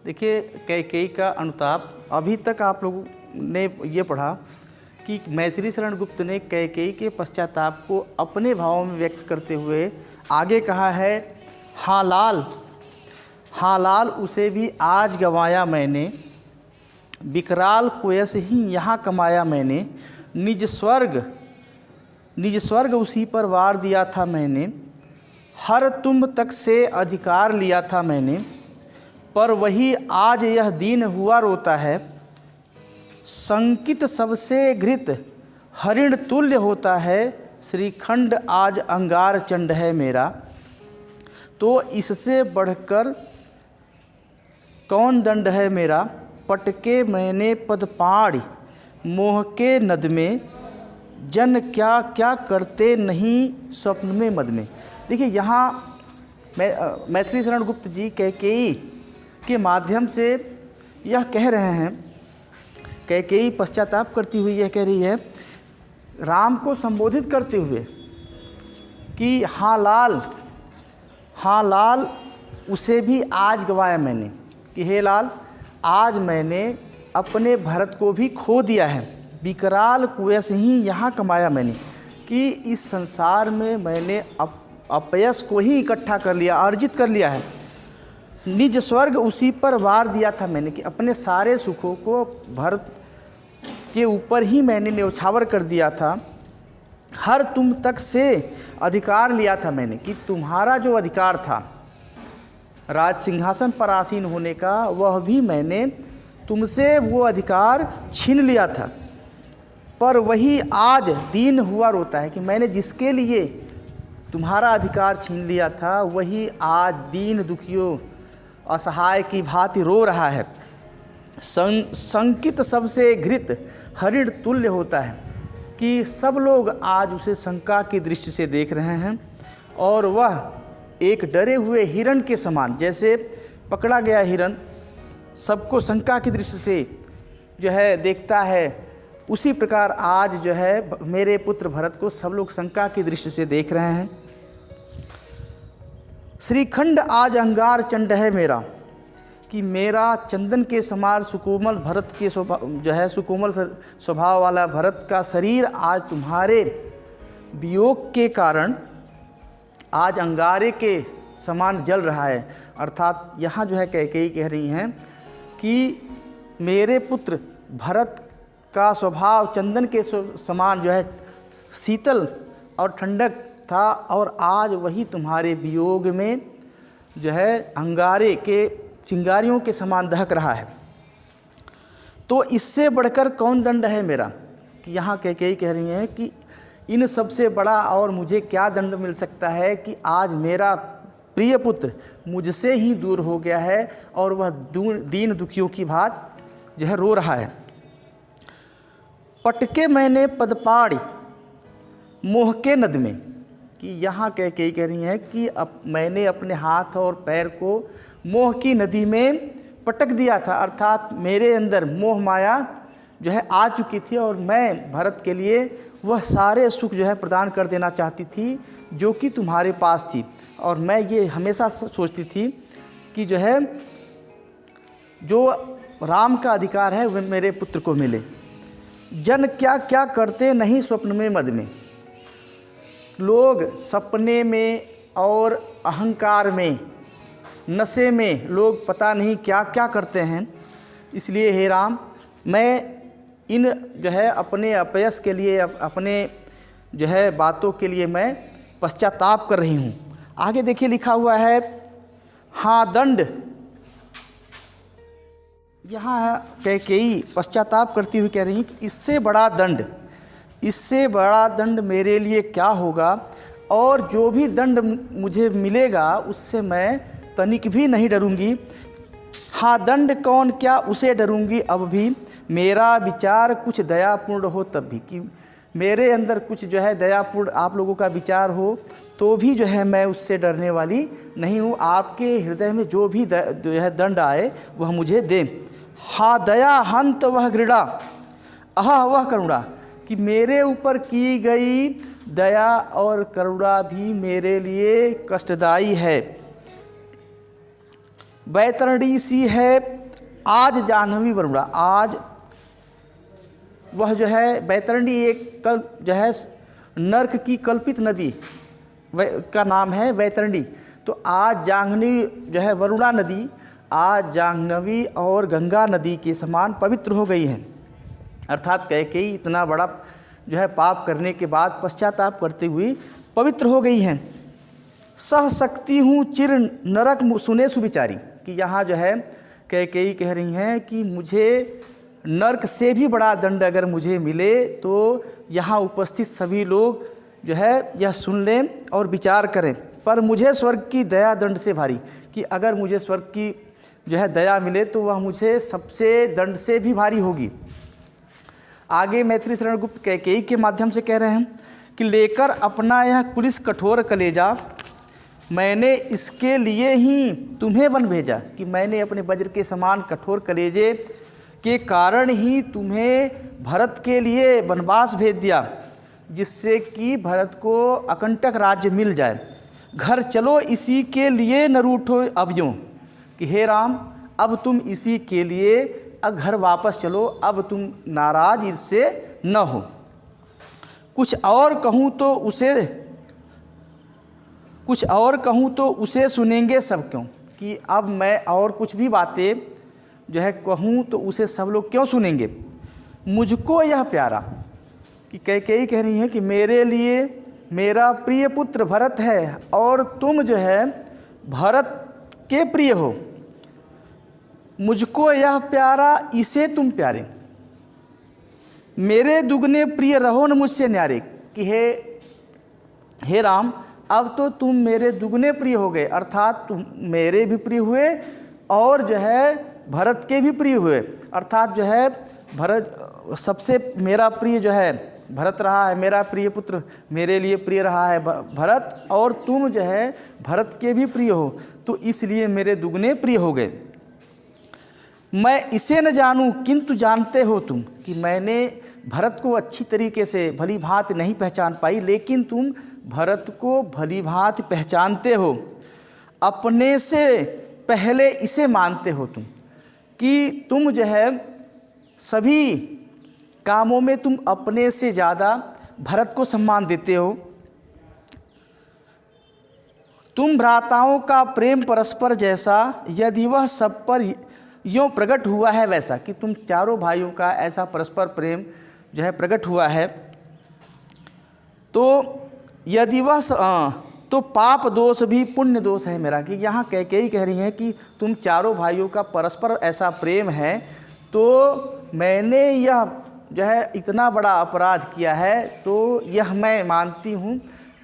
देखिए, कैकेयी का अनुताप। अभी तक आप लोगों ने ये पढ़ा कि मैथिली शरण गुप्त ने कैकेयी के पश्चाताप को अपने भावों में व्यक्त करते हुए आगे कहा है, हाँ लाल उसे भी आज गंवाया मैंने, विकराल को यश ही यहाँ कमाया मैंने, निज स्वर्ग उसी पर वार दिया था मैंने, हर तुम तक से अधिकार लिया था मैंने, पर वही आज यह दीन हुआ रोता है, संकित सबसे घृत हरिण तुल्य होता है, श्रीखंड आज अंगार चंड है मेरा। तो इससे बढ़कर कौन दंड है मेरा, पटके मैंने पदपाड़ी मोह के नद में, जन क्या क्या करते नहीं स्वप्न में मद में। देखिए, यहाँ मैथिली शरण गुप्त जी कैकेयी के माध्यम से यह कह रहे हैं, कैकेयी पश्चाताप करती हुई यह कह रही है राम को संबोधित करते हुए कि हाँ लाल उसे भी आज गंवाया मैंने, कि हे लाल आज मैंने अपने भरत को भी खो दिया है, विकराल कुयस ही यहाँ कमाया मैंने, कि इस संसार में मैंने अपयश को ही इकट्ठा कर लिया, अर्जित कर लिया है। निज स्वर्ग उसी पर वार दिया था मैंने, कि अपने सारे सुखों को भरत के ऊपर ही मैंने न्यौछावर कर दिया था। हर तुम तक से अधिकार लिया था मैंने, कि तुम्हारा जो अधिकार था राज सिंहासन पर आसीन होने का, वह भी मैंने तुमसे वो अधिकार छीन लिया था। पर वही आज दीन हुआ रोता है, कि मैंने जिसके लिए तुम्हारा अधिकार छीन लिया था वही आज दीन दुखियों असहाय की भांति रो रहा है। संकित सबसे घृत हरिण तुल्य होता है, कि सब लोग आज उसे शंका की दृष्टि से देख रहे हैं, और वह एक डरे हुए हिरण के समान, जैसे पकड़ा गया हिरण सबको शंका की दृष्टि से जो है देखता है, उसी प्रकार आज जो है मेरे पुत्र भरत को सब लोग शंका की दृष्टि से देख रहे हैं। श्रीखंड आज अंगार चंड है मेरा, कि मेरा चंदन के समान सुकोमल भरत के जो है सुकोमल स्वभाव वाला भरत का शरीर आज तुम्हारे वियोग के कारण आज अंगारे के समान जल रहा है। अर्थात यहाँ जो है कैकेयी कह रही हैं कि मेरे पुत्र भरत का स्वभाव चंदन के समान जो है शीतल और ठंडक था, और आज वही तुम्हारे वियोग में जो है अंगारे के चिंगारियों के समान दहक रहा है। तो इससे बढ़कर कौन दंड है मेरा, कि यहाँ कैकेयी कह रही हैं कि इन सबसे बड़ा और मुझे क्या दंड मिल सकता है कि आज मेरा प्रिय पुत्र मुझसे ही दूर हो गया है, और वह दीन दुखियों की भांति जो है रो रहा है। पटके मैंने पदपाड़ी मोह के नद में, कि यहाँ कैकेयी कह रही हैं कि मैंने अपने हाथ और पैर को मोह की नदी में पटक दिया था, अर्थात मेरे अंदर मोह माया जो है आ चुकी थी, और मैं भरत के लिए वह सारे सुख जो है प्रदान कर देना चाहती थी जो कि तुम्हारे पास थी। और मैं ये हमेशा सोचती थी कि जो है जो राम का अधिकार है वह मेरे पुत्र को मिले। जन क्या क्या करते नहीं स्वप्न में मद में, लोग सपने में और अहंकार में नशे में लोग पता नहीं क्या क्या करते हैं। इसलिए हे राम, मैं इन जो है अपने अपयश के लिए, अपने जो है बातों के लिए मैं पश्चाताप कर रही हूँ। आगे देखिए लिखा हुआ है, हाँ दंड। यहाँ कैकेयी पश्चाताप करती हुई कह रही कि इससे बड़ा दंड मेरे लिए क्या होगा, और जो भी दंड मुझे मिलेगा उससे मैं तनिक भी नहीं डरूंगी। हाँ दंड कौन क्या उसे डरूंगी अब भी, मेरा विचार कुछ दयापूर्ण हो तब भी, कि मेरे अंदर कुछ जो है दयापूर्ण आप लोगों का विचार हो तो भी जो है मैं उससे डरने वाली नहीं हूँ। आपके हृदय में जो भी जो है दंड आए वह मुझे दे। हाँ दया हंत वह घृणा, अह वह करुणा, कि मेरे ऊपर की गई दया और करुणा भी मेरे लिए कष्टदायी है। बैतरणी सी है आज जाह्नवी वरुणा, आज वह जो है बैतरणी एक जो है नर्क की कल्पित नदी का नाम है बैतरणी। तो आज जाह्नवी जो है वरुणा नदी आज जाह्नवी और गंगा नदी के समान पवित्र हो गई है। अर्थात कैकेयी इतना बड़ा जो है पाप करने के बाद पश्चाताप करते हुए पवित्र हो गई हैं। सह सकती हूँ चिर नरक सुने सुविचारी, कि यहाँ जो है कैकेयी कह रही हैं कि मुझे नरक से भी बड़ा दंड अगर मुझे मिले तो यहाँ उपस्थित सभी लोग जो है यह सुन लें और विचार करें, पर मुझे स्वर्ग की दया दंड से भारी, कि अगर मुझे स्वर्ग की जो है दया मिले तो वह मुझे सबसे दंड से भी भारी होगी। आगे मैथिली शरण गुप्त कैकेयी के माध्यम से कह रहे हैं कि लेकर अपना यह कुलिस कठोर कलेजा, मैंने इसके लिए ही तुम्हें वन भेजा, कि मैंने अपने वज्र के समान कठोर कलेजे के कारण ही तुम्हें भरत के लिए वनवास भेज दिया, जिससे कि भरत को अकंटक राज्य मिल जाए। घर चलो इसी के लिए न रूठो अब यूँ, कि हे राम अब तुम इसी के लिए घर वापस चलो, अब तुम नाराज इससे न हो। कुछ और कहूँ तो उसे सुनेंगे सब क्यों, कि अब मैं और कुछ भी बातें जो है कहूँ तो उसे सब लोग क्यों सुनेंगे। मुझको यह प्यारा, कि कैकेयी कह रही है कि मेरे लिए मेरा प्रिय पुत्र भरत है और तुम जो है भरत के प्रिय हो। मुझको यह प्यारा इसे तुम प्यारे, मेरे दुगने प्रिय रहो न मुझसे न्यारे, कि हे राम अब तो तुम मेरे दुगने प्रिय हो गए, अर्थात तुम मेरे भी प्रिय हुए और जो है भरत के भी प्रिय हुए। अर्थात जो है भरत सबसे मेरा प्रिय जो है भरत रहा है, मेरा प्रिय पुत्र मेरे लिए प्रिय रहा है भरत, और तुम जो है भरत के भी प्रिय हो, तो इसलिए मेरे दुगने प्रिय हो गए। मैं इसे न जानूं किंतु जानते हो तुम, कि मैंने भरत को अच्छी तरीके से भली भांति नहीं पहचान पाई, लेकिन तुम भरत को भली भांति पहचानते हो। अपने से पहले इसे मानते हो तुम, कि तुम जो है सभी कामों में तुम अपने से ज़्यादा भरत को सम्मान देते हो। तुम भ्राताओं का प्रेम परस्पर जैसा, यदि वह सब पर यों प्रकट हुआ है वैसा, कि तुम चारों भाइयों का ऐसा परस्पर प्रेम जो है प्रकट हुआ है, तो यदि वह तो पाप दोष भी पुण्य दोष है मेरा, कि यहाँ कैकेयी कह रही हैं कि तुम चारों भाइयों का परस्पर ऐसा प्रेम है, तो मैंने यह जो है इतना बड़ा अपराध किया है, तो यह मैं मानती हूँ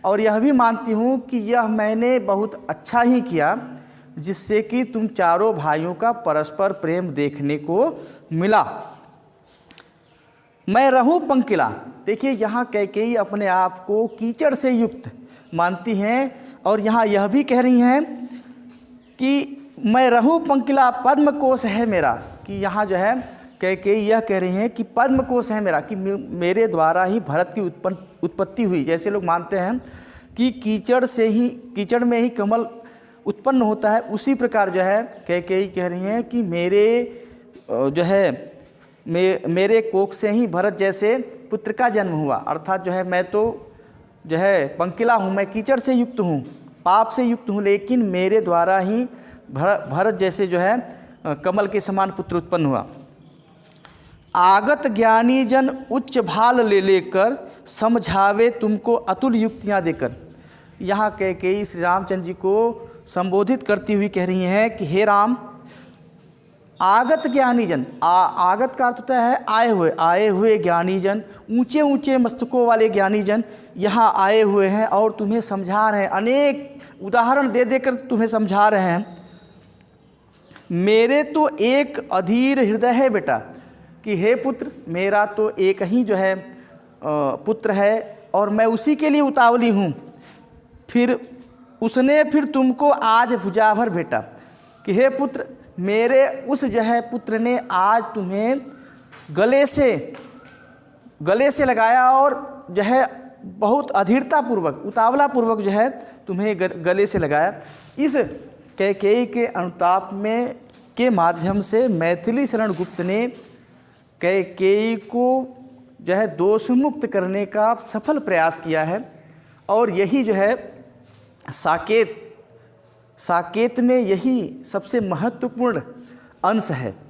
और यह भी मानती हूँ कि यह मैंने बहुत अच्छा ही किया, जिससे कि तुम चारों भाइयों का परस्पर प्रेम देखने को मिला। मैं रहूं पंकिला, देखिए यहाँ कैकेयी अपने आप को कीचड़ से युक्त मानती हैं और यहाँ यह भी कह रही हैं कि मैं रहूं पंकिला पद्म कोश है मेरा, कि यहाँ जो है कैकेयी यह कह रही हैं कि पद्म कोश है मेरा, कि मेरे द्वारा ही भरत की उत्पत्ति हुई। जैसे लोग मानते हैं कि कीचड़ में ही कमल उत्पन्न होता है, उसी प्रकार जो है कैकेयी कह रही हैं कि मेरे कोख से ही भरत जैसे पुत्र का जन्म हुआ। अर्थात जो है मैं तो जो है पंकिला हूँ, मैं कीचड़ से युक्त हूँ, पाप से युक्त हूँ, लेकिन मेरे द्वारा ही भरत जैसे जो है कमल के समान पुत्र उत्पन्न हुआ। आगत ज्ञानी जन उच्च भाल ले लेकर, समझावे तुमको अतुल युक्तियाँ देकर। यहाँ कैकेयी श्री रामचंद्र जी को संबोधित करती हुई कह रही हैं कि हे राम, आगत ज्ञानी जन, आगत का अर्थ होता है आए हुए ज्ञानी जन, ऊंचे ऊंचे मस्तकों वाले ज्ञानी जन यहाँ आए हुए हैं और तुम्हें समझा रहे हैं, अनेक उदाहरण दे देकर तुम्हें समझा रहे हैं। मेरे तो एक अधीर हृदय है बेटा, कि हे पुत्र मेरा तो एक ही जो है पुत्र है और मैं उसी के लिए उतावली हूँ। फिर उसने तुमको आज भुजा भर भेटा, कि हे पुत्र मेरे उस जो है पुत्र ने आज तुम्हें गले से लगाया और जो है बहुत अधीरतापूर्वक उतावलापूर्वक जो है तुम्हें गले से लगाया। इस कैकेयी के अनुताप में के माध्यम से मैथिली शरण गुप्त ने कैकेयी को जो है दोष मुक्त करने का सफल प्रयास किया है। और यही जो है साकेत में यही सबसे महत्वपूर्ण अंश है।